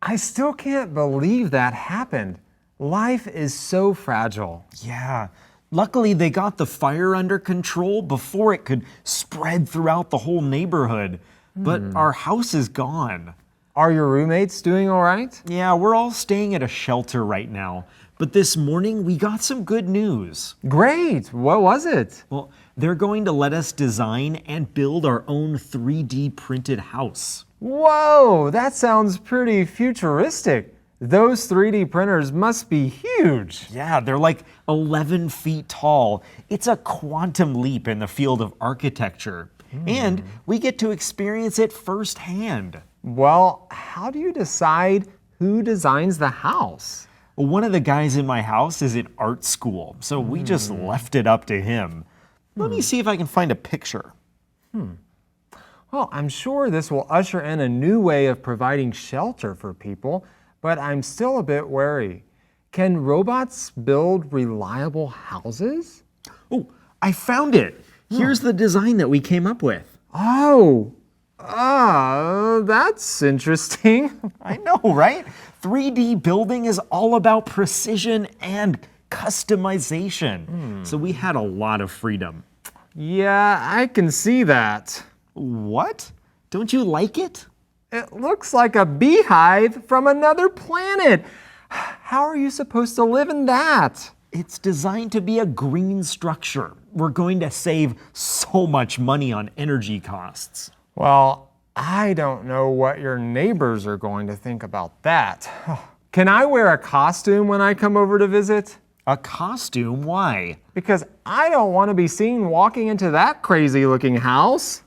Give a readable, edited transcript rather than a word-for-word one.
I still can't believe that happened. Life is so fragile. Yeah. Luckily, they got the fire under control before it could spread throughout the whole neighborhood. But our house is gone. Are your roommates doing all right? Yeah, we're all staying at a shelter right now. But this morning, we got some good news. Great. What was it? Well, they're going to let us design and build our own 3D printed house. Whoa, that sounds pretty futuristic. Those 3D printers must be huge. Yeah, they're like 11 feet tall. It's a quantum leap in the field of architecture. And we get to experience it firsthand. Well, how do you decide who designs the house? Well, one of the guys in my house is in art school, so we just left it up to him. Let me see if I can find a picture. Well, I'm sure this will usher in a new way of providing shelter for people, but I'm still a bit wary. Can robots build reliable houses? Oh, I found it. Here's the design that we came up with. Oh, that's interesting. I know, right? 3D building is all about precision and customization. So we had a lot of freedom. Yeah, I can see that. What? Don't you like it? It looks like a beehive from another planet. How are you supposed to live in that? It's designed to be a green structure. We're going to save so much money on energy costs. Well, I don't know what your neighbors are going to think about that. Can I wear a costume when I come over to visit? A costume? Why? Because I don't want to be seen walking into that crazy looking house.